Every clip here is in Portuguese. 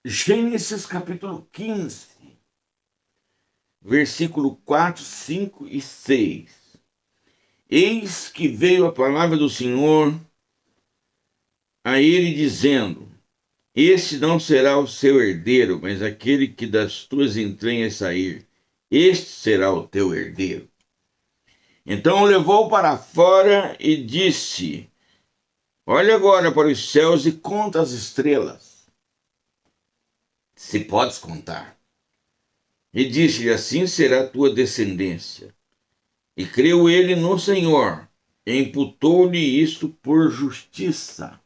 Gênesis capítulo 15, versículo 4, 5 e 6. Eis que veio a palavra do Senhor a ele dizendo: Este não será o seu herdeiro, mas aquele que das tuas entranhas sair. Este será o teu herdeiro. Então o levou para fora e disse: Olha agora para os céus e conta as estrelas, se podes contar. E disse-lhe: Assim será a tua descendência. E creu ele no Senhor, e imputou-lhe isto por justiça.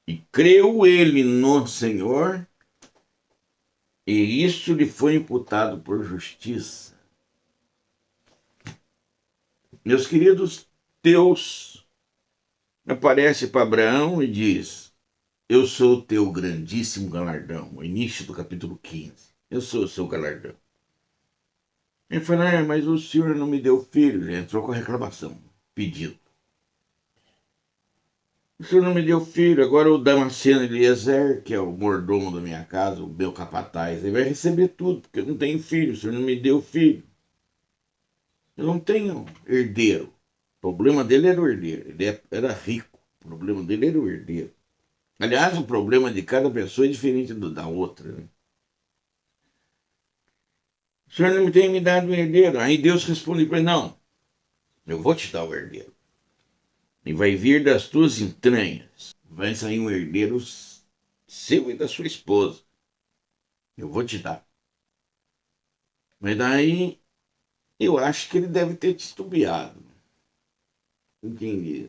E creu ele no Senhor, e isso lhe foi imputado por justiça. Meus queridos, Deus aparece para Abraão e diz: Eu sou o teu grandíssimo galardão. O início do capítulo 15. Eu sou o seu galardão. Ele fala: mas o senhor não me deu filho. Ele entrou com a reclamação, pedido. O senhor não me deu filho, agora o Damasceno Eliezer, que é o mordomo da minha casa, o meu capataz, ele vai receber tudo, porque eu não tenho filho, o senhor não me deu filho. Eu não tenho herdeiro. O problema dele era o herdeiro, ele era rico, o problema dele era o herdeiro. Aliás, o problema de cada pessoa é diferente da outra. Né? O senhor não me tem me dado um herdeiro. Aí Deus responde para ele: Não, eu vou te dar o herdeiro. E vai vir das tuas entranhas. Vai sair um herdeiro seu e da sua esposa. Eu vou te dar. Mas daí eu acho que ele deve ter titubeado. Entendi.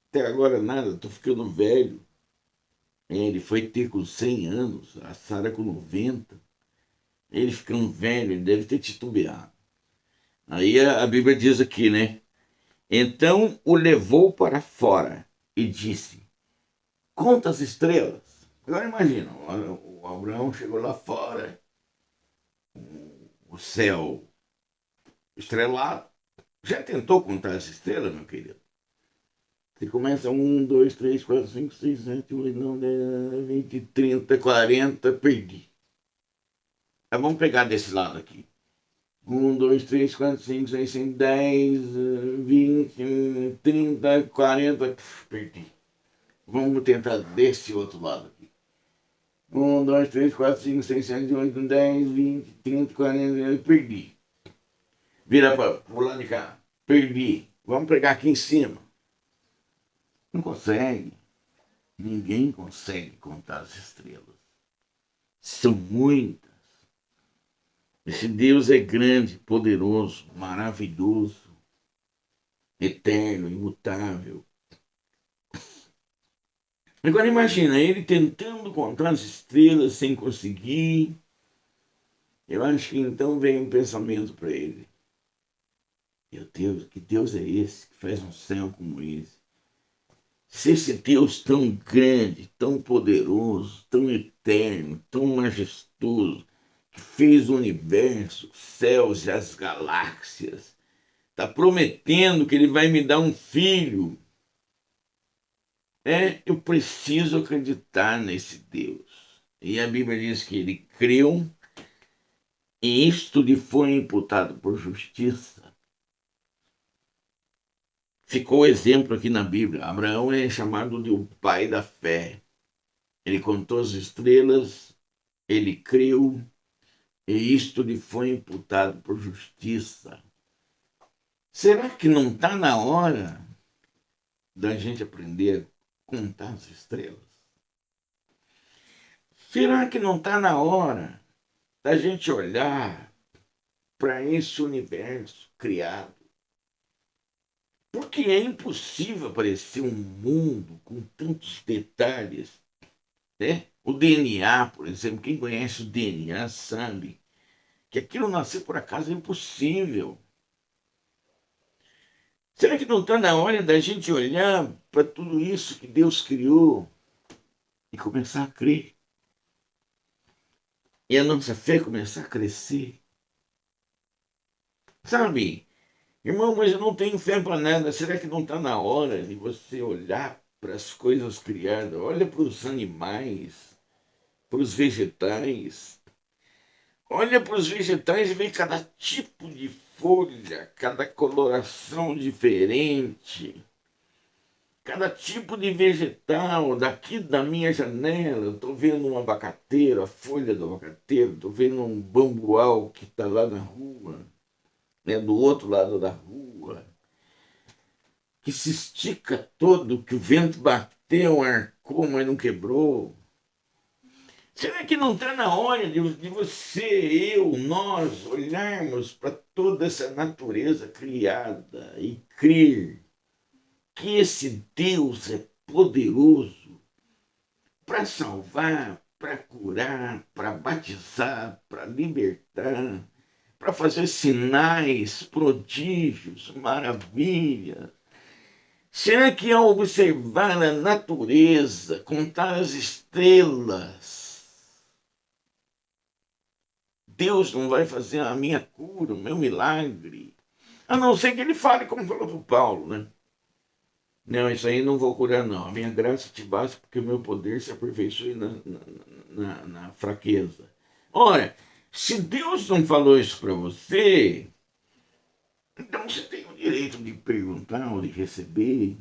Até agora nada, tô ficando velho. Ele foi ter com 100 anos, a Sara com 90. Ele ficando velho, ele deve ter titubeado. Aí a Bíblia diz aqui, né? Então o levou para fora e disse: Conta as estrelas. Agora imagina, o Abraão chegou lá fora, o céu estrelado. Já tentou contar as estrelas, meu querido? Você começa 1, 2, 3, 4, 5, 6, 7, 8, 9, 10, 20, 30, 40, perdi. Mas vamos pegar desse lado aqui. 1, 2, 3, 4, 5, 6, 7, 10, 20, 30, 40, perdi. Vamos tentar desse outro lado aqui. 1, 2, 3, 4, 5, 6, 7, 8, 10, 20, 30, 40, perdi. Vira para o lado de cá. Perdi. Vamos pegar aqui em cima. Não consegue. Ninguém consegue contar as estrelas. São muitas. Esse Deus é grande, poderoso, maravilhoso, eterno, imutável. Agora imagina, ele tentando contar as estrelas sem conseguir. Eu acho que então vem um pensamento para ele. Meu Deus, que Deus é esse que faz um céu como esse? Se esse Deus tão grande, tão poderoso, tão eterno, tão majestoso, que fez o universo, os céus e as galáxias, está prometendo que ele vai me dar um filho. Eu preciso acreditar nesse Deus. E a Bíblia diz que ele creu e isto lhe foi imputado por justiça. Ficou o exemplo aqui na Bíblia. Abraão é chamado de o pai da fé. Ele contou as estrelas, ele creu, e isto lhe foi imputado por justiça. Será que não está na hora da gente aprender a contar as estrelas? Será que não está na hora da gente olhar para esse universo criado? Porque é impossível aparecer um mundo com tantos detalhes. Né? O DNA, por exemplo, quem conhece o DNA sabe que aquilo nascer por acaso é impossível. Será que não está na hora da gente olhar para tudo isso que Deus criou e começar a crer? E a nossa fé começar a crescer? Sabe, irmão, mas eu não tenho fé para nada. Será que não está na hora de você olhar para as coisas criadas? Olha para os animais, para os vegetais. Olha para os vegetais e vê cada tipo de folha, cada coloração diferente, cada tipo de vegetal. Daqui da minha janela, eu estou vendo um abacateiro, a folha do abacateiro, estou vendo um bambual que está lá na rua, né, do outro lado da rua, que se estica todo, que o vento bateu, arcou, mas não quebrou. Será que não está na hora de você, eu, nós olharmos para toda essa natureza criada e crer que esse Deus é poderoso para salvar, para curar, para batizar, para libertar, para fazer sinais, prodígios, maravilhas? Será que ao observar a natureza, contar as estrelas, Deus não vai fazer a minha cura, o meu milagre? A não ser que ele fale como falou para o Paulo, né? Não, isso aí não vou curar, não. A minha graça te basta porque o meu poder se aperfeiçoe na fraqueza. Ora, se Deus não falou isso para você, então você tem o direito de perguntar ou de receber.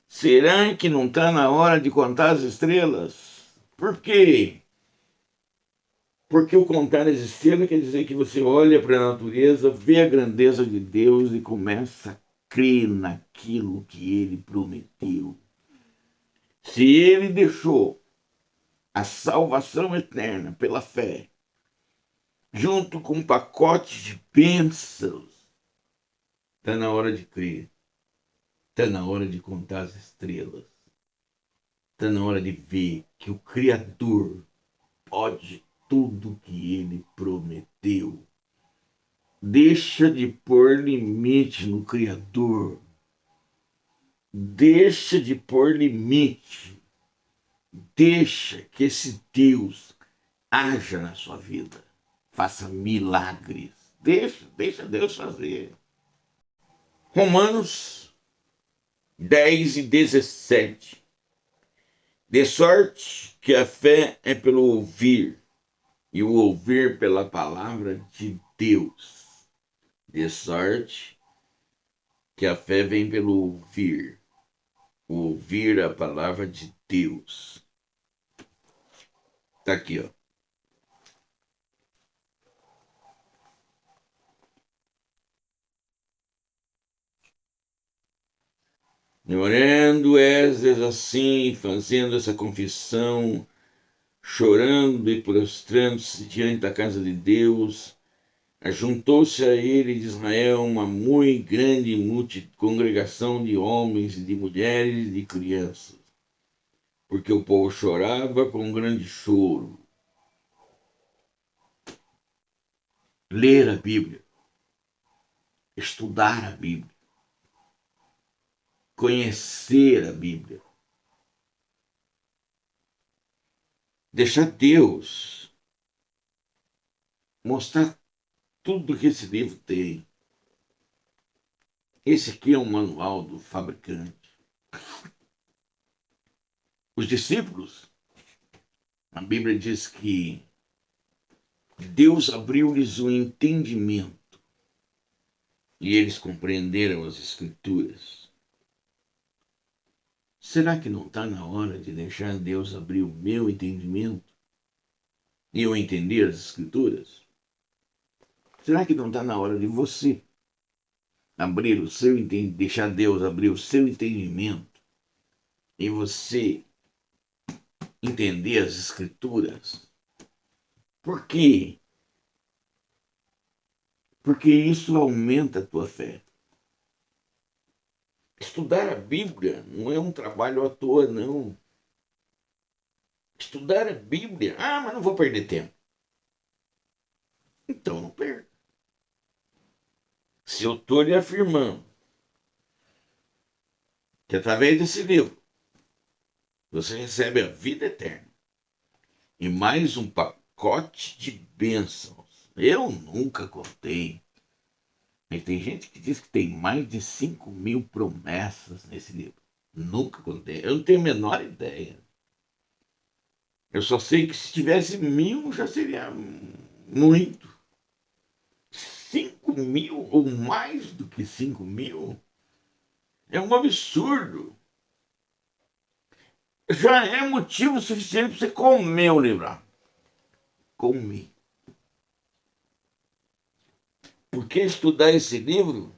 Será que não está na hora de contar as estrelas? Por quê? Porque o contar as estrelas quer dizer que você olha para a natureza, vê a grandeza de Deus e começa a crer naquilo que ele prometeu. Se ele deixou a salvação eterna pela fé, junto com um pacote de bênçãos, está na hora de crer, está na hora de contar as estrelas, está na hora de ver que o Criador pode tudo que ele prometeu. Deixa de pôr limite no Criador. Deixa de pôr limite. Deixa que esse Deus haja na sua vida. Faça milagres. Deixa Deus fazer. Romanos 10:17. De sorte que a fé é pelo ouvir, e o ouvir pela palavra de Deus. De sorte que a fé vem pelo ouvir a palavra de Deus. Tá aqui, ó. Orando Esdras assim, fazendo essa confissão, chorando e prostrando-se diante da casa de Deus, ajuntou-se a ele de Israel uma muito grande congregação de homens, de mulheres e de crianças, porque o povo chorava com grande choro. Ler a Bíblia, estudar a Bíblia, conhecer a Bíblia, deixar Deus mostrar tudo que esse livro tem. Esse aqui é um manual do fabricante. Os discípulos, a Bíblia diz que Deus abriu-lhes o entendimento e eles compreenderam as Escrituras. Será que não está na hora de deixar Deus abrir o meu entendimento e eu entender as Escrituras? Será que não está na hora de você abrir o seu entendimento, deixar Deus abrir o seu entendimento e você entender as Escrituras? Por quê? Porque isso aumenta a tua fé. Estudar a Bíblia não é um trabalho à toa, não. Estudar a Bíblia, mas não vou perder tempo. Então não perca. Se eu estou lhe afirmando que através desse livro você recebe a vida eterna e mais um pacote de bênçãos, eu nunca contei. Mas tem gente que diz que tem mais de 5.000 promessas nesse livro. Nunca contei. Eu não tenho a menor ideia. Eu só sei que se tivesse 1.000 já seria muito. 5.000 ou mais do que 5.000 é um absurdo. Já é motivo suficiente para você comer o livro. Comer. Porque estudar esse livro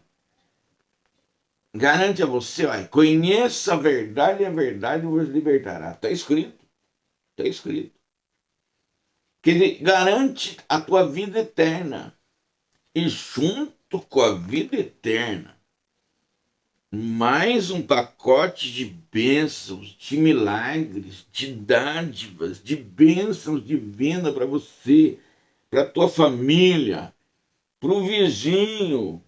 garante a você, ó, conheça a verdade vos libertará. Está escrito. Está escrito. Que ele garante a tua vida eterna. E junto com a vida eterna, mais um pacote de bênçãos, de milagres, de dádivas, de bênçãos divinas para você, para a tua família, para o vizinho,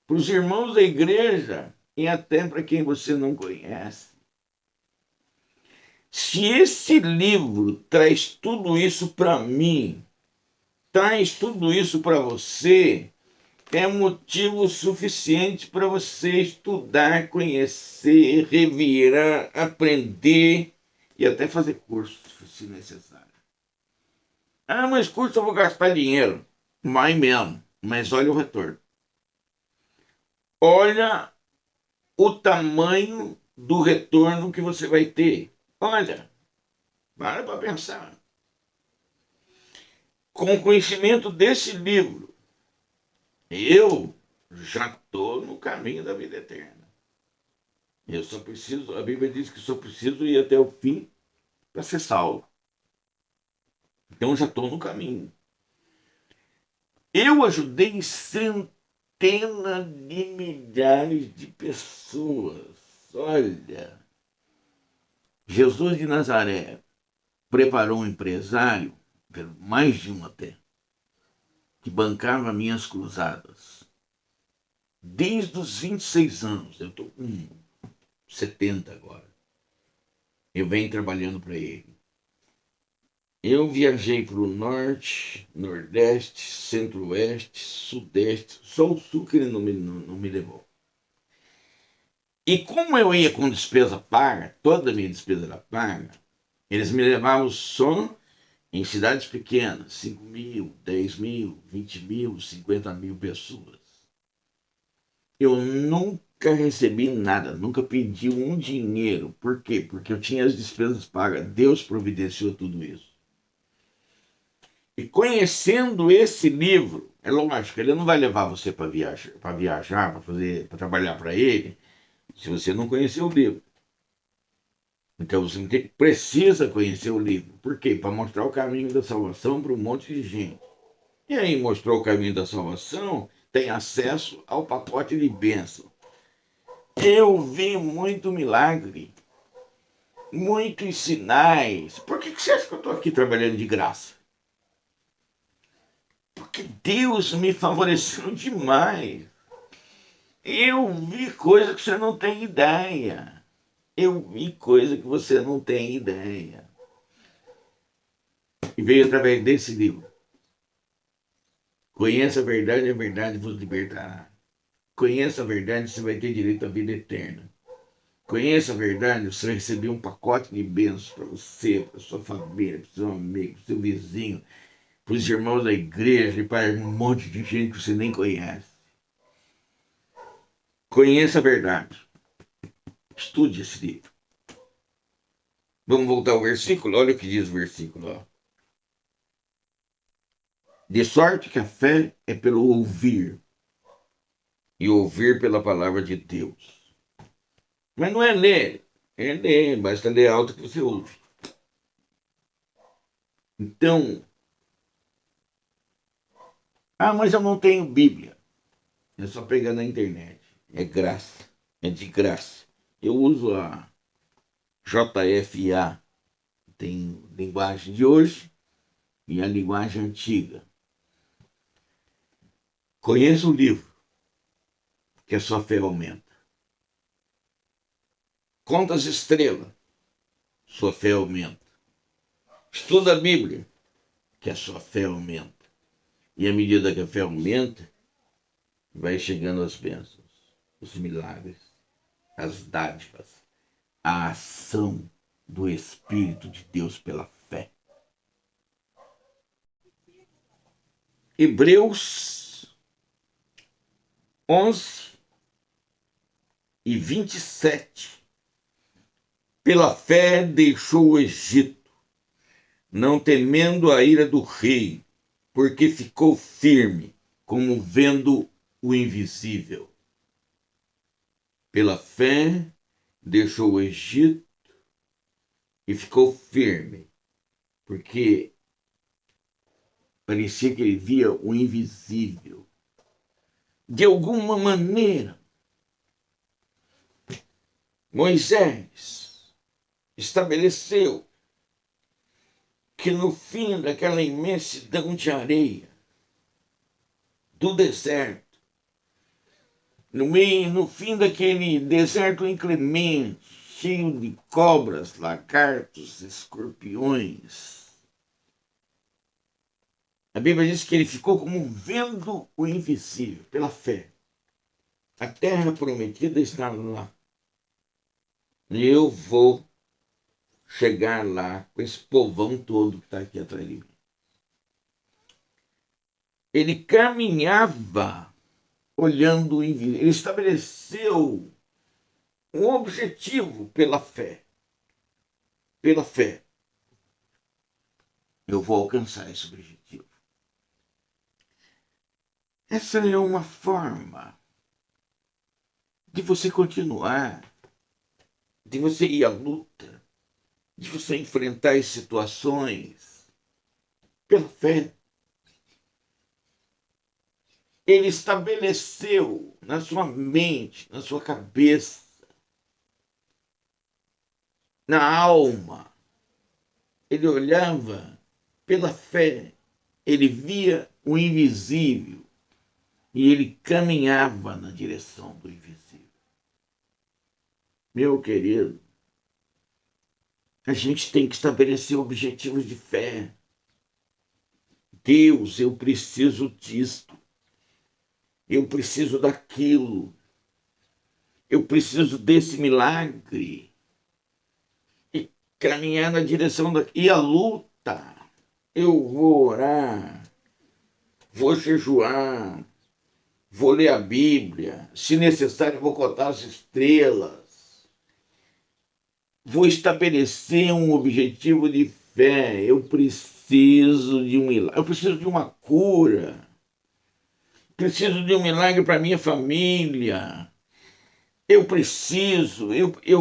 para os irmãos da igreja e até para quem você não conhece. Se esse livro traz tudo isso para mim, traz tudo isso para você, é motivo suficiente para você estudar, conhecer, revirar, aprender e até fazer curso, se necessário. Ah, mas curso eu vou gastar dinheiro. Vai mesmo, mas olha o retorno. Olha o tamanho do retorno que você vai ter. Olha, para pensar. Com o conhecimento desse livro, eu já estou no caminho da vida eterna. Eu só preciso, a Bíblia diz que só preciso ir até o fim para ser salvo. Então eu já estou no caminho. Eu ajudei centenas de milhares de pessoas. Olha, Jesus de Nazaré preparou um empresário, mais de um até, que bancava minhas cruzadas. Desde os 26 anos, eu estou com 70 agora. Eu venho trabalhando para ele. Eu viajei para o norte, nordeste, centro-oeste, sudeste, só o sul que ele não me levou. E como eu ia com despesa paga, toda a minha despesa era paga, eles me levavam só em cidades pequenas, 5.000, 10.000, 20.000, 50.000 pessoas. Eu nunca recebi nada, nunca pedi um dinheiro. Por quê? Porque eu tinha as despesas pagas. Deus providenciou tudo isso. E conhecendo esse livro, é lógico, ele não vai levar você para viajar, para trabalhar para ele, se você não conhecer o livro. Então você precisa conhecer o livro. Por quê? Para mostrar o caminho da salvação para um monte de gente. E aí mostrou o caminho da salvação, tem acesso ao pacote de bênção. Eu vi muito milagre, muitos sinais. Por que você acha que eu estou aqui trabalhando de graça? Porque Deus me favoreceu demais. Eu vi coisa que você não tem ideia. Eu vi coisa que você não tem ideia. E veio através desse livro. Conheça a verdade vos libertará. Conheça a verdade, você vai ter direito à vida eterna. Conheça a verdade, você vai receber um pacote de bênçãos para você, para sua família, para seu amigo, para seu vizinho, para os irmãos da igreja e para um monte de gente que você nem conhece. Conheça a verdade. Estude esse livro. Vamos voltar ao versículo? Olha o que diz o versículo. Ó. De sorte que a fé é pelo ouvir, e ouvir pela palavra de Deus. Mas não é ler, basta ler alto que você ouve. Então, mas eu não tenho Bíblia. É só pegar na internet. É graça, é de graça. Eu uso a JFA, tem linguagem de hoje e a linguagem antiga. Conheça o livro, que a sua fé aumenta. Conta as estrelas, sua fé aumenta. Estuda a Bíblia, que a sua fé aumenta. E à medida que a fé aumenta, vai chegando as bênçãos, os milagres, as dádivas, a ação do Espírito de Deus pela fé. Hebreus 11:27. Pela fé deixou o Egito, não temendo a ira do rei, porque ficou firme, como vendo o invisível. Pela fé deixou o Egito e ficou firme, porque parecia que ele via o invisível. De alguma maneira, Moisés estabeleceu que no fim daquela imensidão de areia do deserto, no fim daquele deserto inclemente, cheio de cobras, lagartos, escorpiões, a Bíblia diz que ele ficou como vendo o invisível, pela fé. A terra prometida está lá. E eu vou chegar lá com esse povão todo que está aqui atrás de mim. Ele caminhava olhando o invisível. Ele estabeleceu um objetivo pela fé. Pela fé. Eu vou alcançar esse objetivo. Essa é uma forma de você continuar, de você ir à luta, de você enfrentar as situações pela fé. Ele estabeleceu na sua mente, na sua cabeça, na alma. Ele olhava pela fé, ele via o invisível e ele caminhava na direção do invisível. Meu querido, a gente tem que estabelecer objetivos de fé. Deus, eu preciso disto. Eu preciso daquilo. Eu preciso desse milagre. E caminhar na direção e a luta. Eu vou orar, vou jejuar, vou ler a Bíblia. Se necessário, vou contar as estrelas. Vou estabelecer um objetivo de fé. Eu preciso de um milagre. Eu preciso de uma cura. Preciso de um milagre para minha família. Eu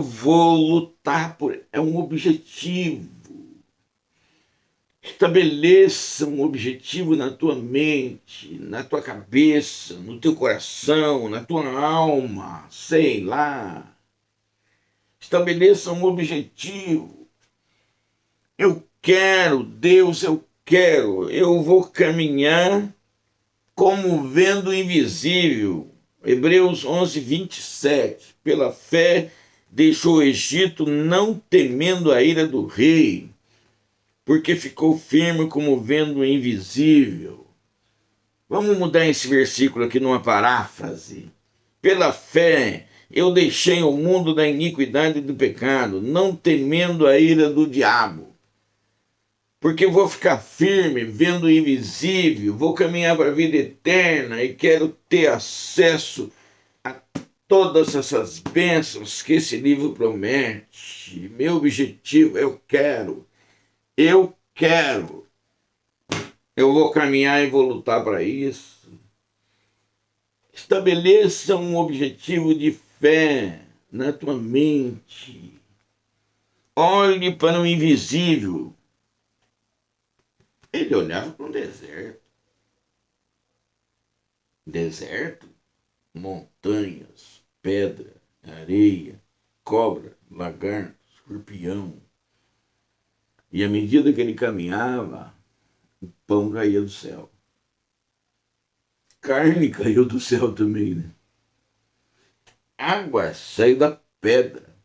vou lutar por. É um objetivo. Estabeleça um objetivo na tua mente, na tua cabeça, no teu coração, na tua alma, sei lá. Estabeleça um objetivo. Eu quero, Deus, eu quero. Eu vou caminhar como vendo o invisível. Hebreus 11:27. Pela fé deixou o Egito, não temendo a ira do rei, porque ficou firme como vendo o invisível. Vamos mudar esse versículo aqui numa paráfrase. Pela fé eu deixei o mundo da iniquidade e do pecado, não temendo a ira do diabo. Porque vou ficar firme, vendo o invisível, vou caminhar para a vida eterna e quero ter acesso a todas essas bênçãos que esse livro promete. Meu objetivo, eu quero. Eu vou caminhar e vou lutar para isso. Estabeleça um objetivo de fé na tua mente. Olhe para o invisível. Ele olhava para um deserto. Deserto, montanhas, pedra, areia, cobra, lagarto, escorpião. E à medida que ele caminhava, o pão caía do céu. Carne caiu do céu também, né? Água saiu da pedra,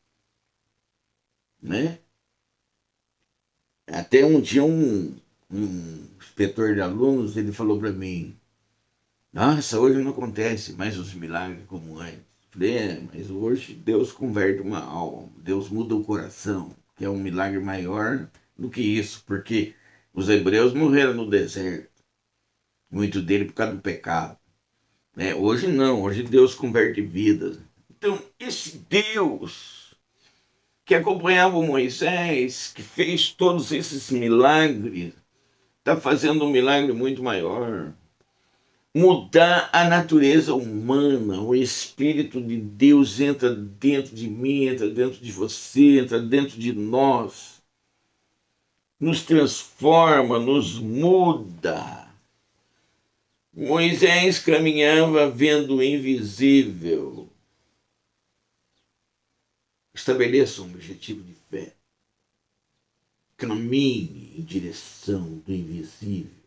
né? Até um dia um inspetor de alunos, ele falou para mim: nossa, hoje não acontece mais os milagres como antes. Falei, mas hoje Deus converte uma alma, Deus muda o coração, que é um milagre maior do que isso, porque os hebreus morreram no deserto. muito dele por causa do pecado. Né? Hoje não, hoje Deus converte vidas. Então, esse Deus que acompanhava o Moisés, que fez todos esses milagres, está fazendo um milagre muito maior. Mudar a natureza humana, o Espírito de Deus entra dentro de mim, entra dentro de você, entra dentro de nós, nos transforma, nos muda. Moisés caminhava vendo o invisível. Estabeleça um objetivo de fé. Caminhe em direção do invisível.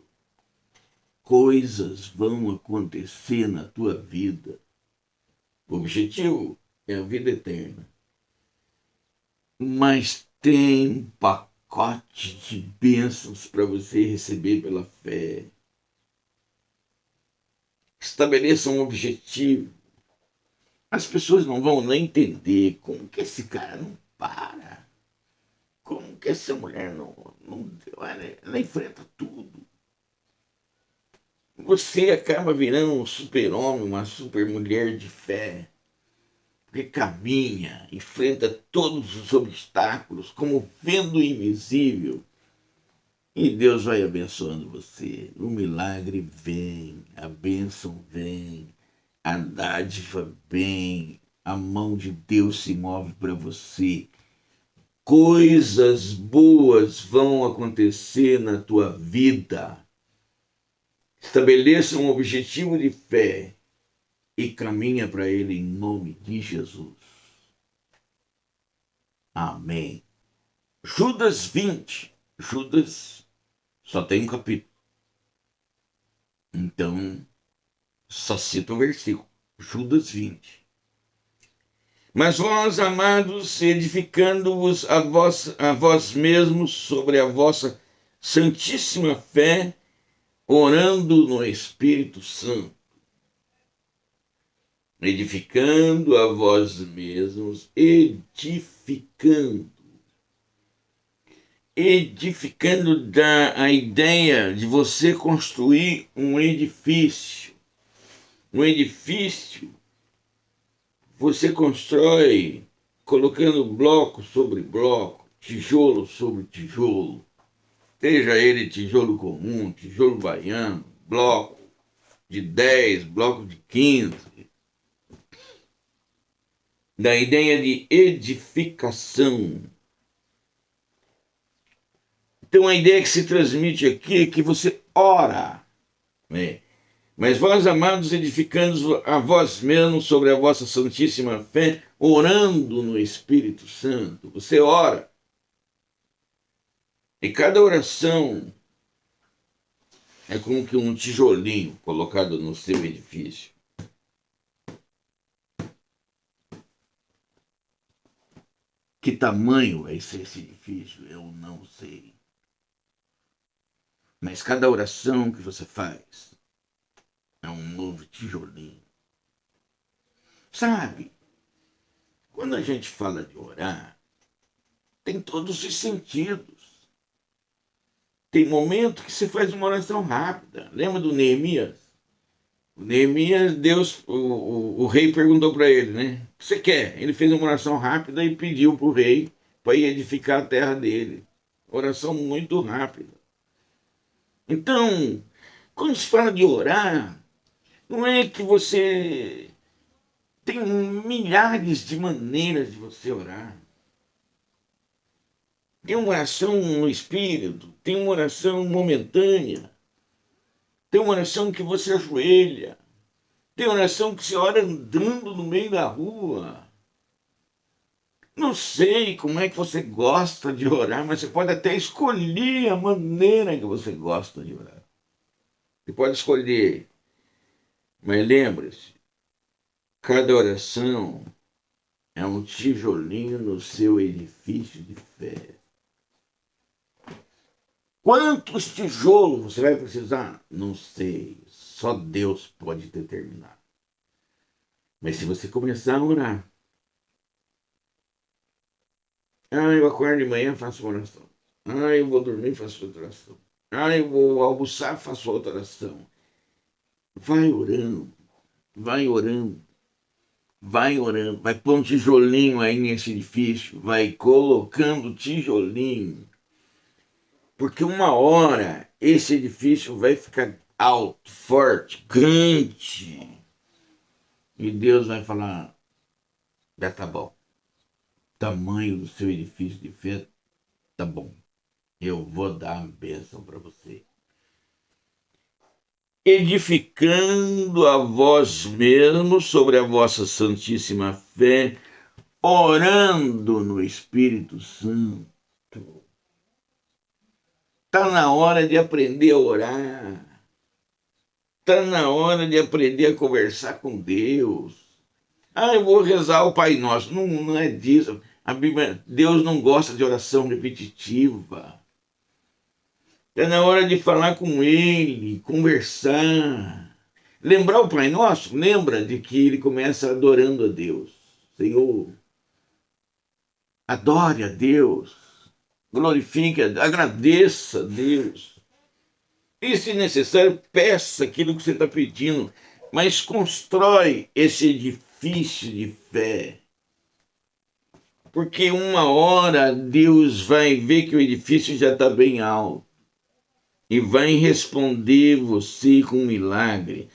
Coisas vão acontecer na tua vida. O objetivo é a vida eterna. Mas tem um pacote de bênçãos para você receber pela fé. Estabeleça um objetivo. As pessoas não vão nem entender como que esse cara não para. Como que essa mulher ela enfrenta tudo. Você acaba virando um super-homem, uma super-mulher de fé, que caminha, enfrenta todos os obstáculos, como vendo o invisível. E Deus vai abençoando você. O milagre vem, a bênção vem, a dádiva vem, a mão de Deus se move para você. Coisas boas vão acontecer na tua vida. Estabeleça um objetivo de fé e caminha para ele em nome de Jesus. Amém. Judas 20. Judas só tem um capítulo. Então, só cito o versículo. Judas 20. Mas vós, amados, edificando-vos a vós mesmos sobre a vossa santíssima fé, orando no Espírito Santo, edificando a vós mesmos, edificando dá a ideia de você construir um edifício. Um edifício você constrói colocando bloco sobre bloco, tijolo sobre tijolo, seja ele tijolo comum, tijolo baiano, bloco de 10, bloco de 15. Da ideia de edificação. Então a ideia que se transmite aqui é que você ora, né? Mas vós, amados, edificando a vós mesmos sobre a vossa santíssima fé, orando no Espírito Santo. Você ora. E cada oração é como que um tijolinho colocado no seu edifício. Que tamanho vai ser esse edifício? Eu não sei. Mas cada oração que você faz é um novo tijolinho. Sabe, quando a gente fala de orar, tem todos os sentidos. Tem momento que você faz uma oração rápida. Lembra do Neemias? O Neemias, Deus, o rei perguntou para ele, né? O que você quer? Ele fez uma oração rápida e pediu para o rei para ir edificar a terra dele. Oração muito rápida. Então, quando se fala de orar, não é que você tem milhares de maneiras de você orar. Tem uma oração no espírito, tem uma oração momentânea, tem uma oração que você ajoelha, tem uma oração que você ora andando no meio da rua. Não sei como é que você gosta de orar, mas você pode até escolher a maneira que você gosta de orar. Você pode escolher, mas lembre-se, cada oração é um tijolinho no seu edifício de fé. Quantos tijolos você vai precisar? Não sei. Só Deus pode determinar. Mas se você começar a orar, eu acordo de manhã, faço uma oração. Eu vou dormir, faço outra oração. Eu vou almoçar, faço outra oração. Vai orando, vai orando, vai orando, vai pôr um tijolinho aí nesse edifício, vai colocando tijolinho, porque uma hora esse edifício vai ficar alto, forte, grande, e Deus vai falar: já tá bom, tamanho do seu edifício de fé tá bom, eu vou dar a bênção para você. Edificando a vós mesmos sobre a vossa santíssima fé, orando no Espírito Santo. Está na hora de aprender a orar. Está na hora de aprender a conversar com Deus. Ah, eu vou rezar o Pai Nosso. Não, não é disso. A Bíblia, Deus não gosta de oração repetitiva. Está na hora de falar com Ele, conversar. Lembrar o Pai Nosso? Lembra de que ele começa adorando a Deus. Senhor, adore a Deus. Glorifique, agradeça a Deus. E, se necessário, peça aquilo que você está pedindo, mas constrói esse edifício de fé. Porque uma hora Deus vai ver que o edifício já está bem alto e vai responder você com um milagre.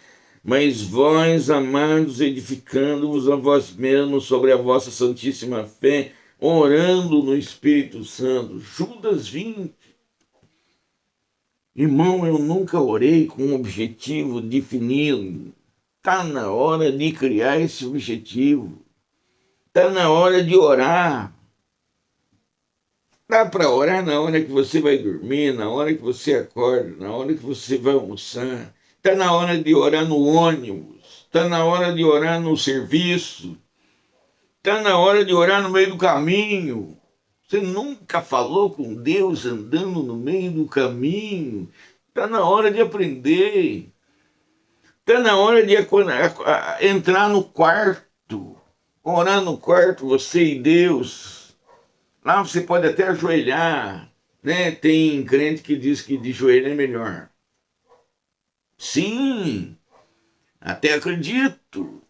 Mas vós, amados, edificando-vos a vós mesmos sobre a vossa santíssima fé, orando no Espírito Santo. Judas 20. Irmão, eu nunca orei com um objetivo definido. Está na hora de criar esse objetivo. Está na hora de orar. Dá para orar na hora que você vai dormir, na hora que você acorda, na hora que você vai almoçar. Está na hora de orar no ônibus. Está na hora de orar no serviço. Está na hora de orar no meio do caminho. Você nunca falou com Deus andando no meio do caminho. Está na hora de aprender. Está na hora de entrar no quarto. Orar no quarto, você e Deus. Lá você pode até ajoelhar. Né? Tem crente que diz que de joelho é melhor. Sim, até acredito.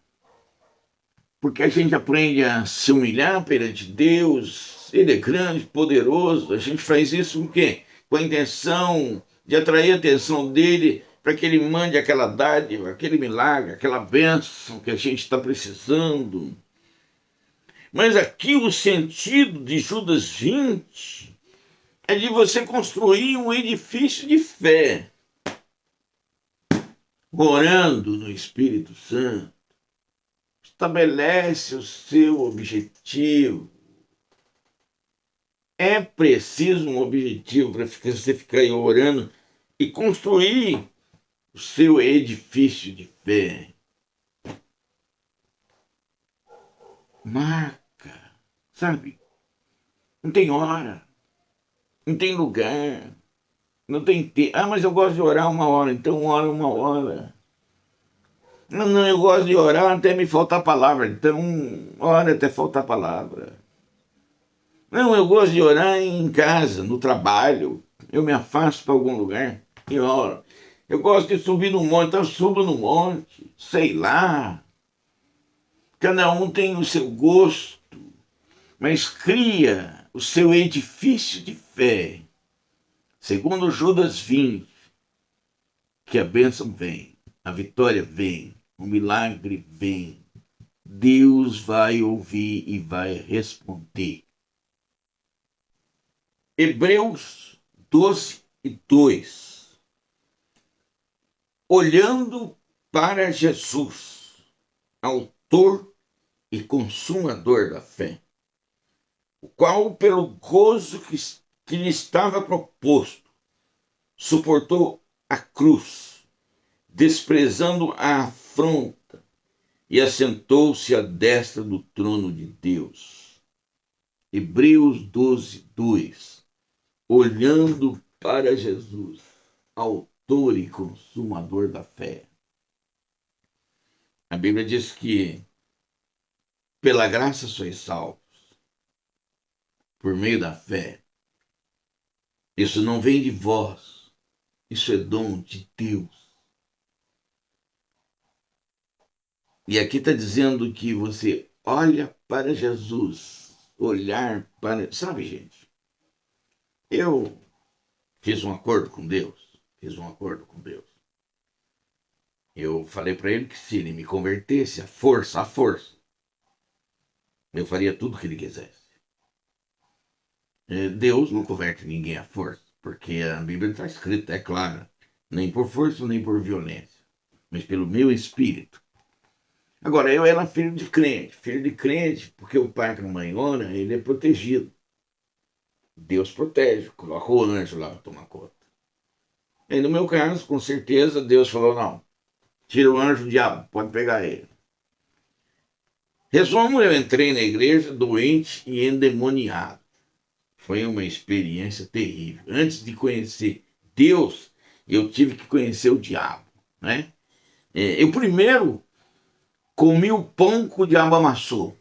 Porque a gente aprende a se humilhar perante Deus. Ele é grande, poderoso. A gente faz isso com o quê? Com a intenção de atrair a atenção dele para que ele mande aquela dádiva, aquele milagre, aquela bênção que a gente está precisando. Mas aqui o sentido de Judas 20 é de você construir um edifício de fé, orando no Espírito Santo. Estabelece o seu objetivo. É preciso um objetivo para você ficar aí orando e construir o seu edifício de fé. Marca, sabe? Não tem hora, não tem lugar, não tem tempo. Ah, mas eu gosto de orar 1 hora, então ora 1 hora. Não, não, eu gosto de orar até me faltar palavra, então ora até faltar palavra. Não, eu gosto de orar em casa, no trabalho. Eu me afasto para algum lugar e oro. Eu gosto de subir no monte, então eu subo no monte. Sei lá. Cada um tem o seu gosto, mas cria o seu edifício de fé. Segundo Judas 20, que a bênção vem, a vitória vem, o milagre vem. Deus vai ouvir e vai responder. Hebreus 12:2. Olhando para Jesus, autor e consumador da fé, o qual, pelo gozo que lhe estava proposto, suportou a cruz, desprezando a afronta, e assentou-se à destra do trono de Deus. Hebreus 12:2. Olhando para Jesus, autor e consumador da fé. A Bíblia diz que pela graça sois salvos, por meio da fé. Isso não vem de vós, isso é dom de Deus. E aqui está dizendo que você olha para Jesus. Olhar para. Sabe, gente? Eu fiz um acordo com Deus. Fiz um acordo com Deus. Eu falei para ele que se ele me convertesse à força, eu faria tudo o que ele quisesse. Deus não converte ninguém à força, porque a Bíblia está escrita, é clara, nem por força nem por violência, mas pelo meu espírito. Agora, eu era filho de crente, porque o pai que a mãe ora, ele é protegido. Deus protege, coloca o anjo lá para tomar conta. E no meu caso, com certeza, Deus falou, não, tira o anjo, o diabo, pode pegar ele. Resumo, eu entrei na igreja doente e endemoniado. Foi uma experiência terrível. Antes de conhecer Deus, eu tive que conhecer o diabo, né? Eu primeiro comi o pão que o diabo amassou,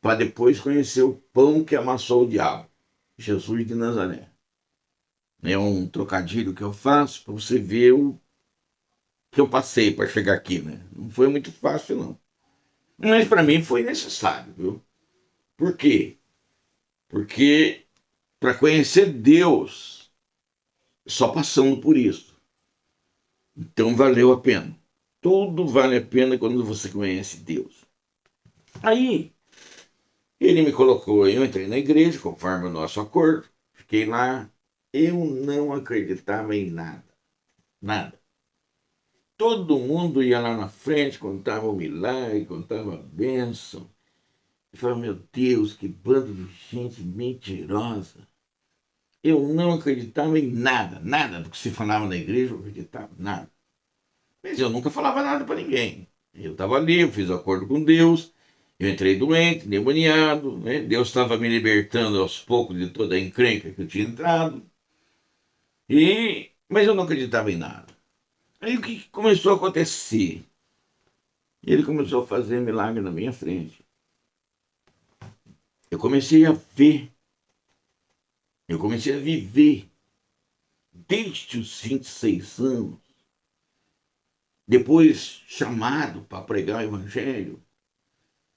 para depois conhecer o pão que amassou o diabo. Jesus de Nazaré. É um trocadilho que eu faço para você ver o que eu passei para chegar aqui, né? Não foi muito fácil, não. Mas para mim foi necessário, viu? Por quê? Porque para conhecer Deus, só passando por isso. Então valeu a pena. Tudo vale a pena quando você conhece Deus. Aí, ele me colocou, eu entrei na igreja, conforme o nosso acordo, fiquei lá. Eu não acreditava em nada. Nada. Todo mundo ia lá na frente, contava o milagre, contava a bênção. Eu falava, meu Deus, que bando de gente mentirosa. Eu não acreditava em nada, nada do que se falava na igreja, eu acreditava, nada. Mas eu nunca falava nada para ninguém. Eu estava ali, eu fiz um acordo com Deus, eu entrei doente, endemoniado, né? Deus estava me libertando aos poucos de toda a encrenca que eu tinha entrado. Mas eu não acreditava em nada. Aí o que começou a acontecer? Ele começou a fazer milagre na minha frente. Eu comecei a ver, eu comecei a viver, desde os 26 anos, depois chamado para pregar o evangelho,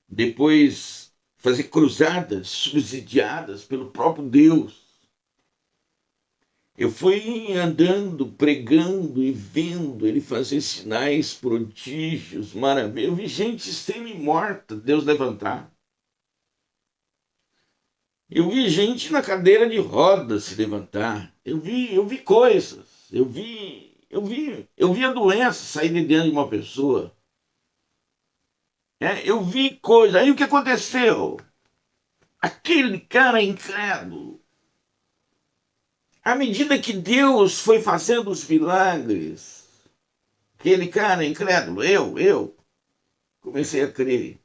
depois fazer cruzadas subsidiadas pelo próprio Deus. Eu fui andando, pregando e vendo ele fazer sinais, prodígios, maravilhas. Eu vi gente semi-morta, Deus levantar. Eu vi gente na cadeira de rodas se levantar. Eu vi coisas. Eu vi a doença sair de dentro de uma pessoa. Eu vi coisas. Aí o que aconteceu? Aquele cara incrédulo, à medida que Deus foi fazendo os milagres, aquele cara incrédulo, eu comecei a crer.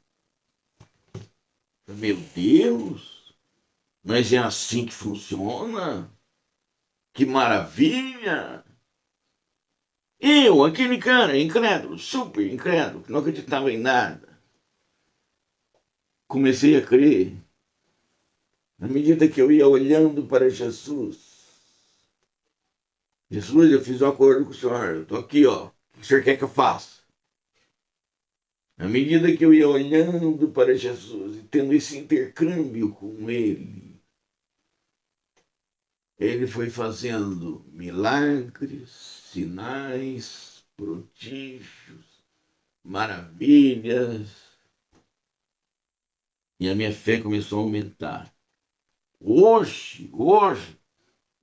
Meu Deus, mas é assim que funciona? Que maravilha! Eu, aquele cara incrédulo, super incrédulo, que não acreditava em nada, comecei a crer. À medida que eu ia olhando para Jesus, Jesus, eu fiz um acordo com o senhor, eu estou aqui, ó. O que o senhor quer que eu faça? À medida que eu ia olhando para Jesus e tendo esse intercâmbio com ele, ele foi fazendo milagres, sinais, prodígios, maravilhas, e a minha fé começou a aumentar. Hoje,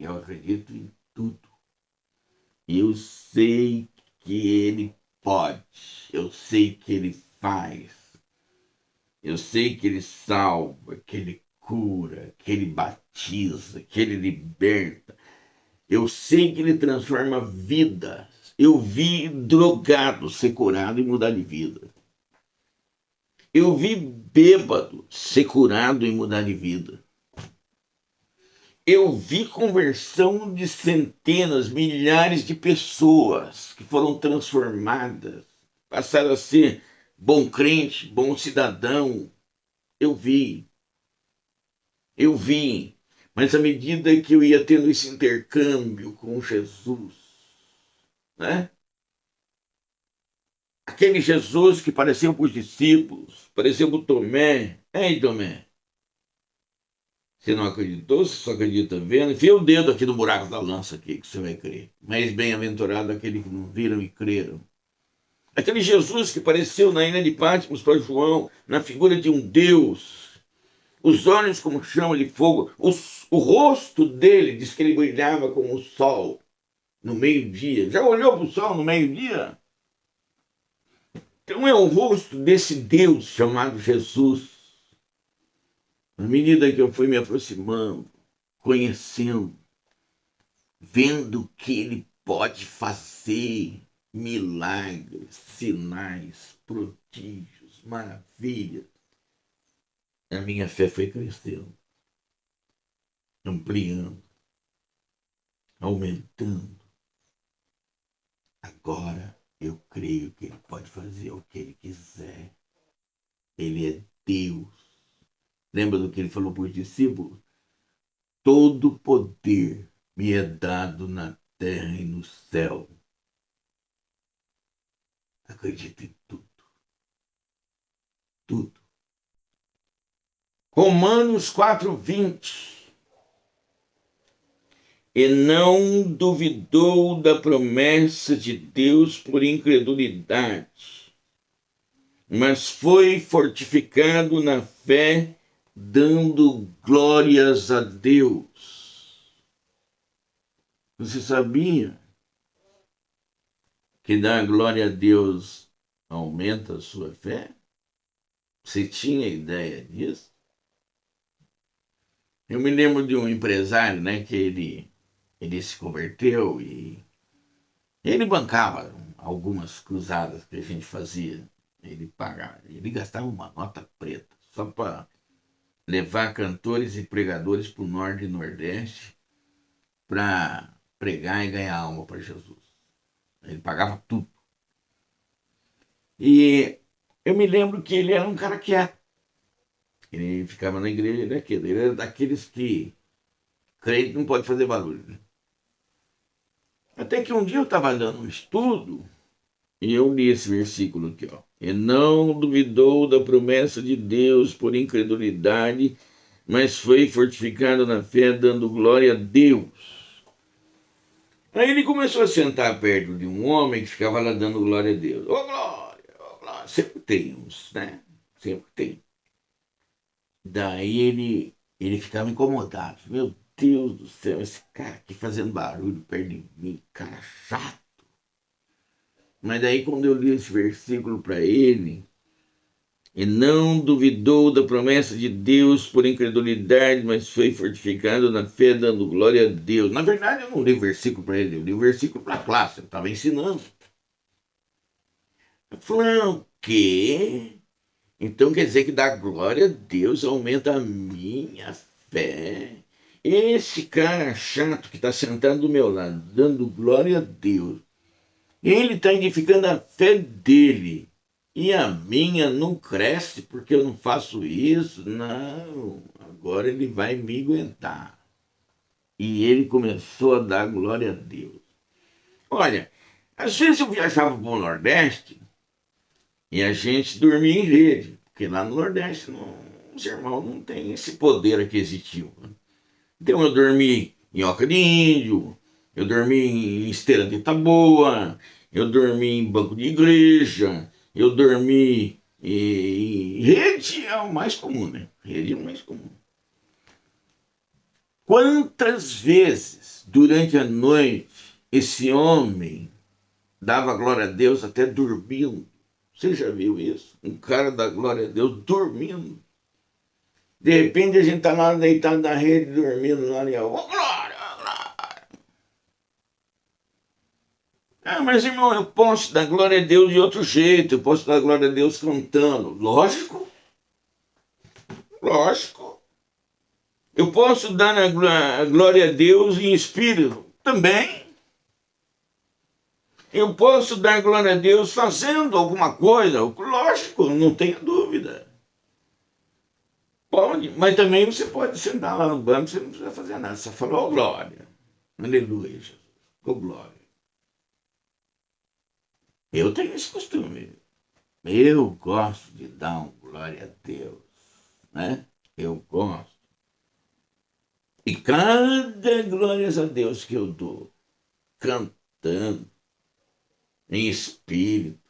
eu acredito em tudo. E eu sei que ele pode, eu sei que ele faz, eu sei que ele salva, que ele cura, que ele batiza, que ele liberta. Eu sei que ele transforma vidas. Eu vi drogado ser curado e mudar de vida. Eu vi bêbado ser curado e mudar de vida. Eu vi conversão de centenas, milhares de pessoas que foram transformadas, passaram a ser bom crente, bom cidadão. Eu vi, eu vi. Mas à medida que eu ia tendo esse intercâmbio com Jesus, né? Aquele Jesus que pareceu para os discípulos, pareceu para o Tomé. Ei, Tomé, você não acreditou? Você só acredita vendo? Enfia o dedo aqui no buraco da lança aqui, que você vai crer. Mas bem-aventurado aquele que não viram e creram. Aquele Jesus que apareceu na ilha de Patmos para João, na figura de um Deus. Os olhos como chama de fogo. O rosto dele diz que ele brilhava como o sol no meio-dia. Já olhou para o sol no meio-dia? Então é o rosto desse Deus chamado Jesus. À medida que eu fui me aproximando, conhecendo, vendo que ele pode fazer milagres, sinais, prodígios, maravilhas, a minha fé foi crescendo, ampliando, aumentando. Agora eu creio que ele pode fazer o que ele quiser. Ele é Deus. Lembra do que ele falou para os discípulos? Todo poder me é dado na terra e no céu. Acredito em tudo. Tudo. Romanos 4:20. E não duvidou da promessa de Deus por incredulidade, mas foi fortificado na fé, dando glórias a Deus. Você sabia que dar glória a Deus aumenta a sua fé? Você tinha ideia disso? Eu me lembro de um empresário, né, que ele se converteu e ele bancava algumas cruzadas que a gente fazia. Ele pagava, ele gastava uma nota preta só para levar cantores e pregadores para o Norte e Nordeste para pregar e ganhar alma para Jesus. Ele pagava tudo. E eu me lembro que ele era um cara quieto. Ele ficava na igreja, ele era daqueles que crente não pode fazer barulho. Né? Até que um dia eu estava dando um estudo e eu li esse versículo aqui, ó. E não duvidou da promessa de Deus por incredulidade, mas foi fortificado na fé, dando glória a Deus. Aí ele começou a sentar perto de um homem que ficava lá dando glória a Deus. Ô glória, ô glória. Sempre tem uns, né? Sempre tem. Daí ele ficava incomodado. Meu Deus do céu, esse cara aqui fazendo barulho perto de mim, cara chato. Mas daí quando eu li esse versículo para ele, e não duvidou da promessa de Deus por incredulidade, mas foi fortificado na fé, dando glória a Deus. Na verdade, eu não li o versículo para ele, eu li o versículo para a classe, eu estava ensinando. Eu falei, o quê? Então quer dizer que dar glória a Deus aumenta a minha fé. Esse cara chato que está sentado do meu lado, dando glória a Deus, ele está edificando a fé dele. E a minha não cresce porque eu não faço isso. Não, agora ele vai me aguentar. E ele começou a dar glória a Deus. Olha, às vezes eu viajava para o Nordeste e a gente dormia em rede, porque lá no Nordeste os irmãos não têm esse poder aquisitivo. Então eu dormi em Oca de Índio, eu dormi em esteira de taboa, eu dormi em banco de igreja, eu dormi em rede, é o mais comum, né? Rede é o mais comum. Quantas vezes durante a noite esse homem dava glória a Deus até dormindo? Você já viu isso? Um cara dá glória a Deus dormindo. De repente a gente tá lá deitado na rede, dormindo lá e ó, oh, glória, glória. Ah, mas irmão, eu posso dar glória a Deus de outro jeito, eu posso dar glória a Deus cantando. Lógico, lógico. Eu posso dar a glória a Deus em espírito também. Eu posso dar glória a Deus fazendo alguma coisa, lógico, não tenha dúvida. Pode, mas também você pode sentar lá no banco, você não precisa fazer nada, você falou, oh, glória, aleluia, Jesus, oh, glória. Eu tenho esse costume. Eu gosto de dar um glória a Deus, né? Eu gosto. E cada glórias a Deus que eu dou, cantando, em espírito,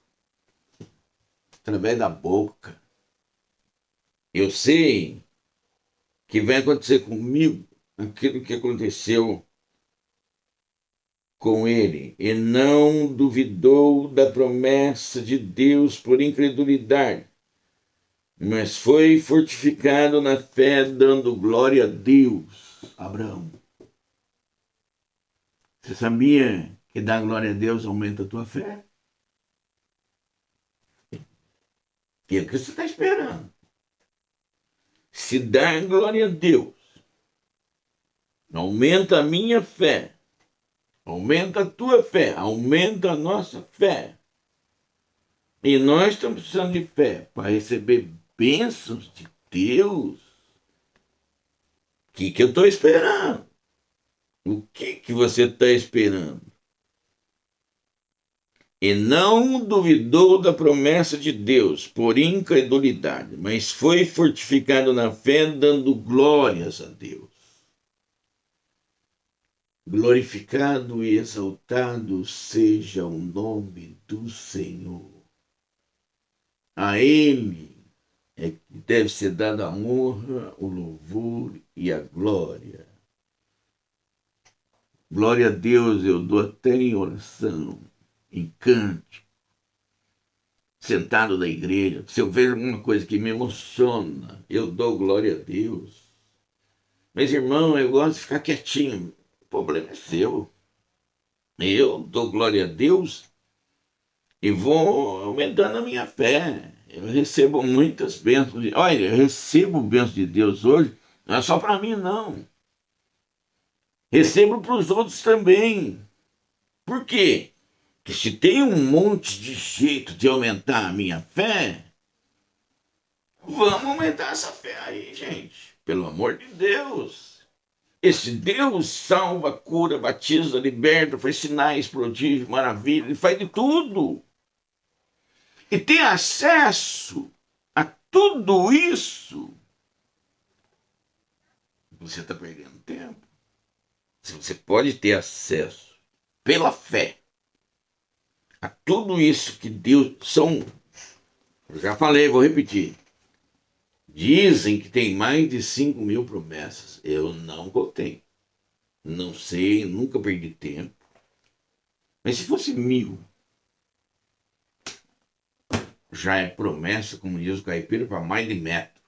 através da boca, eu sei que vai acontecer comigo aquilo que aconteceu com ele, e não duvidou da promessa de Deus por incredulidade, mas foi fortificado na fé, dando glória a Deus. Abraão, você sabia que dar glória a Deus aumenta a tua fé? E é o que você está esperando. Se dar glória a Deus aumenta a minha fé, aumenta a tua fé, aumenta a nossa fé. E nós estamos precisando de fé para receber bênçãos de Deus. O que eu estou esperando? O que você está esperando? E não duvidou da promessa de Deus por incredulidade, mas foi fortificado na fé, dando glórias a Deus. Glorificado e exaltado seja o nome do Senhor. A Ele é que deve ser dada a honra, o louvor e a glória. Glória a Deus eu dou até em oração, em cântico, sentado na igreja. Se eu vejo alguma coisa que me emociona, eu dou glória a Deus. Mas, irmão, eu gosto de ficar quietinho. O problema é seu. Eu dou glória a Deus e vou aumentando a minha fé. Eu recebo muitas bênçãos. Olha, eu recebo bênçãos de Deus hoje, não é só para mim, não. Recebo para os outros também. Por quê? Porque se tem um monte de jeito de aumentar a minha fé, vamos aumentar essa fé aí, gente. Pelo amor de Deus. Esse Deus salva, cura, batiza, liberta, faz sinais, prodígios, maravilhas, ele faz de tudo. E tem acesso a tudo isso. Você está perdendo tempo. Se você pode ter acesso pela fé a tudo isso que Deus são, eu já falei, vou repetir. Dizem que tem mais de 5.000 promessas. Eu não contei. Não sei, nunca perdi tempo. Mas se fosse 1.000, já é promessa, como diz o caipira, para mais de metro.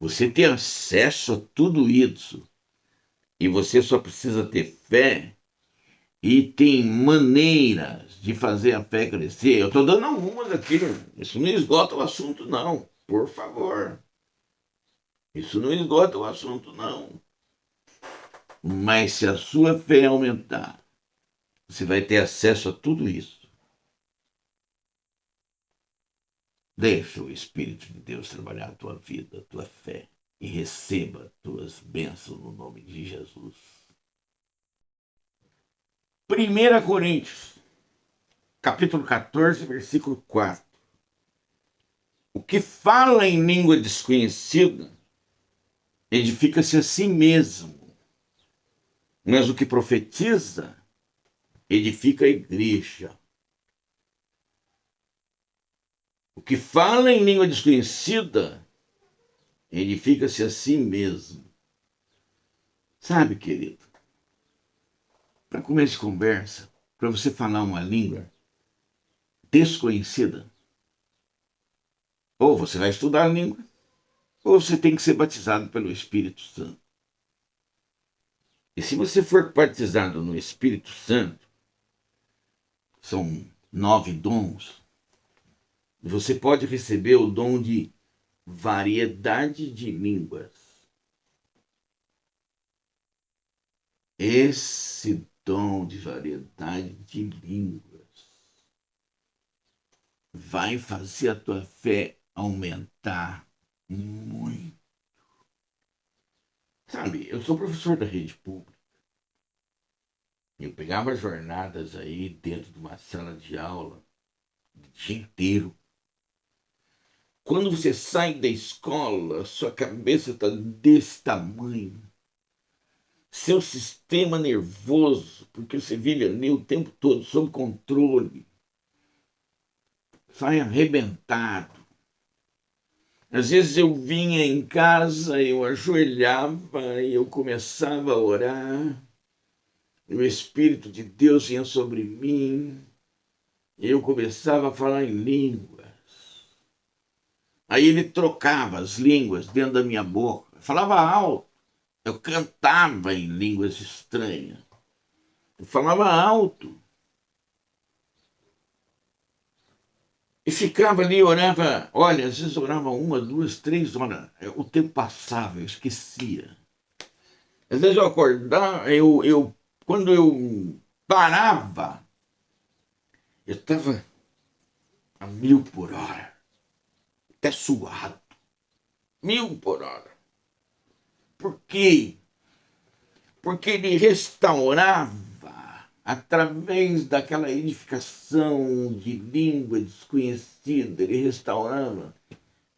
Você ter acesso a tudo isso e você só precisa ter fé e tem maneiras de fazer a fé crescer. Eu estou dando algumas aqui. Isso não esgota o assunto, não. Por favor. Isso não esgota o assunto, não. Mas se a sua fé aumentar, você vai ter acesso a tudo isso. Deixa o Espírito de Deus trabalhar a tua vida, a tua fé, e receba tuas bênçãos no nome de Jesus. 1 Coríntios, capítulo 14, versículo 4. O que fala em língua desconhecida edifica-se a si mesmo, mas o que profetiza edifica a igreja. O que fala em língua desconhecida edifica-se a si mesmo. Sabe, querido, para começo de conversa, para você falar uma língua desconhecida, ou você vai estudar a língua, ou você tem que ser batizado pelo Espírito Santo. E se você for batizado no Espírito Santo, são 9 dons, você pode receber o dom de variedade de línguas. Esse dom de variedade de línguas vai fazer a tua fé aumentar muito. Sabe, eu sou professor da rede pública. Eu pegava jornadas aí dentro de uma sala de aula o dia inteiro. Quando você sai da escola, sua cabeça está desse tamanho. Seu sistema nervoso, porque você vive ali o tempo todo sob controle, sai arrebentado. Às vezes eu vinha em casa, eu ajoelhava e eu começava a orar. E o Espírito de Deus vinha sobre mim. E eu começava a falar em línguas. Aí ele trocava as línguas dentro da minha boca. Eu falava alto. Eu cantava em línguas estranhas. Eu falava alto. E ficava ali, orava. Olha, às vezes orava 1, 2, 3 horas. O tempo passava, eu esquecia. Às vezes eu acordava, quando eu parava, eu estava a 1000 por hora. Até suado. 1000 por hora. Por quê? Porque ele restaurava, através daquela edificação de língua desconhecida, ele restaurava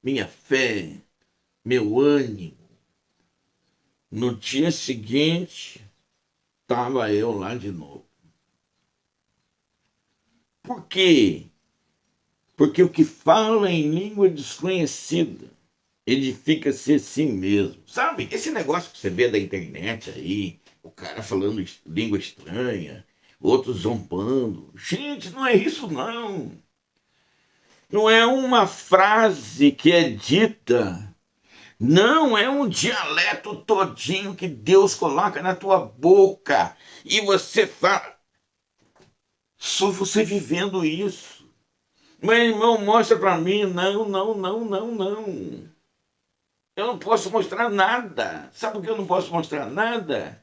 minha fé, meu ânimo. No dia seguinte, estava eu lá de novo. Por quê? Porque o que fala em língua desconhecida edifica-se a si mesmo. Sabe, esse negócio que você vê da internet aí, o cara falando língua estranha, outros zombando. Gente, não é isso não. Não é uma frase que é dita. Não, é um dialeto todinho que Deus coloca na tua boca. E você fala. Só você vivendo isso. Meu irmão, mostra para mim. Não, não, não, não, não. Eu não posso mostrar nada. Sabe por que eu não posso mostrar nada?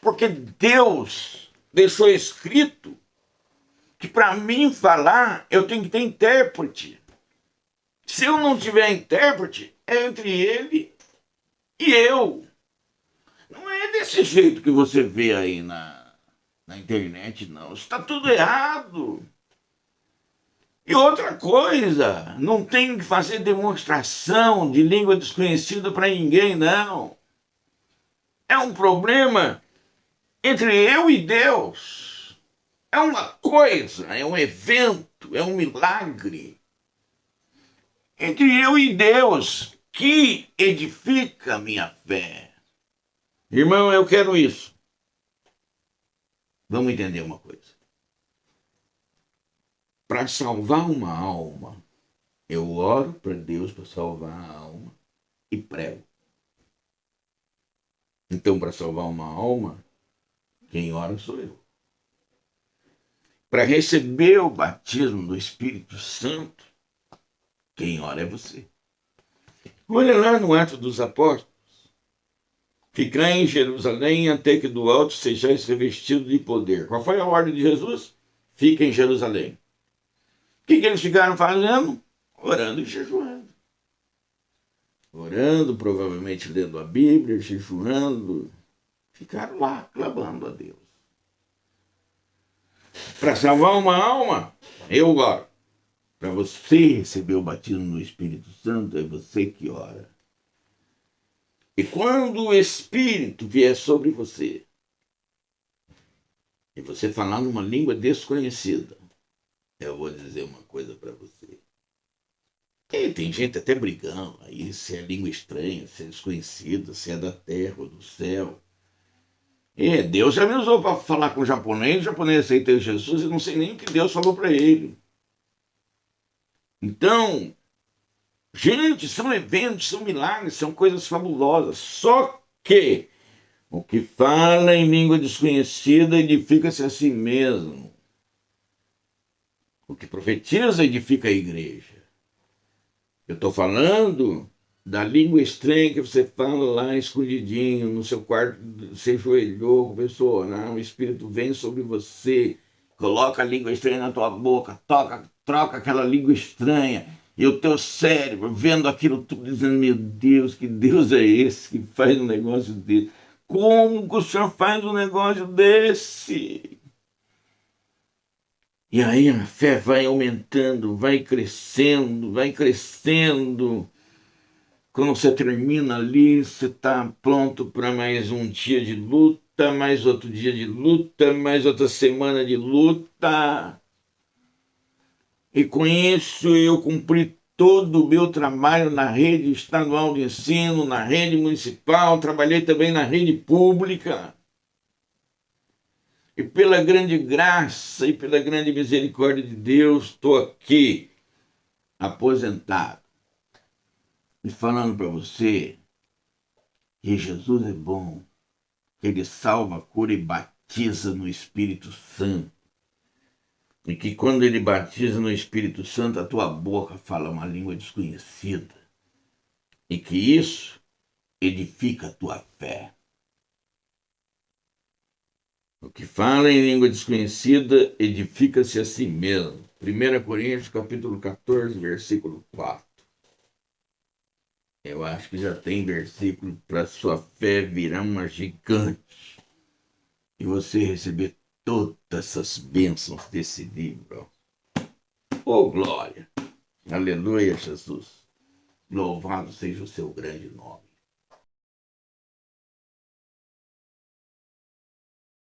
Porque Deus deixou escrito que para mim falar, eu tenho que ter intérprete. Se eu não tiver intérprete, é entre ele e eu. Não é desse jeito que você vê aí na internet, não. Está tudo errado. E outra coisa, não tem que fazer demonstração de língua desconhecida para ninguém, não. É um problema entre eu e Deus. É uma coisa, é um evento, é um milagre entre eu e Deus que edifica a minha fé. Irmão, eu quero isso. Vamos entender uma coisa. Para salvar uma alma, eu oro para Deus para salvar a alma e prego. Então, para salvar uma alma, quem ora sou eu. Para receber o batismo do Espírito Santo, quem ora é você. Olha lá no Atos dos Apóstolos. Ficai em Jerusalém até que do alto sejais revestidos de poder. Qual foi a ordem de Jesus? Fica em Jerusalém. O que eles ficaram fazendo? Orando e jejuando. Orando, provavelmente lendo a Bíblia, jejuando. Ficaram lá, clamando a Deus. Para salvar uma alma, eu oro. Para você receber o batismo no Espírito Santo, é você que ora. E quando o Espírito vier sobre você, e você falar numa língua desconhecida, eu vou dizer uma coisa para você. E tem gente até brigando aí, se é língua estranha, se é desconhecida, se é da terra ou do céu. E Deus já me usou para falar com o japonês aceitou Jesus e não sei nem o que Deus falou para ele. Então, gente, são eventos, são milagres, são coisas fabulosas. Só que o que fala em língua desconhecida edifica-se a si mesmo. O que profetiza edifica a igreja. Eu estou falando da língua estranha que você fala lá escondidinho, no seu quarto, você ajoelhou, começou a orar, o Espírito vem sobre você, coloca a língua estranha na tua boca, troca aquela língua estranha, e o teu cérebro, vendo aquilo tudo, dizendo, meu Deus, que Deus é esse que faz um negócio desse? como que o senhor faz um negócio desse? E aí a fé vai aumentando, vai crescendo, vai crescendo. Quando você termina ali, você está pronto para mais um dia de luta, mais outro dia de luta, mais outra semana de luta. E com isso eu cumpri todo o meu trabalho na rede estadual de ensino, na rede municipal, trabalhei também na rede pública. E pela grande graça e pela grande misericórdia de Deus, estou aqui, aposentado, e falando para você que Jesus é bom, que Ele salva, cura e batiza no Espírito Santo. E que quando Ele batiza no Espírito Santo, a tua boca fala uma língua desconhecida. E que isso edifica a tua fé. O que fala em língua desconhecida edifica-se a si mesmo. 1 Coríntios capítulo 14, versículo 4. Eu acho que já tem versículo para sua fé virar uma gigante e você receber todas essas bênçãos desse livro. Oh, glória! Aleluia, Jesus! Louvado seja o seu grande nome.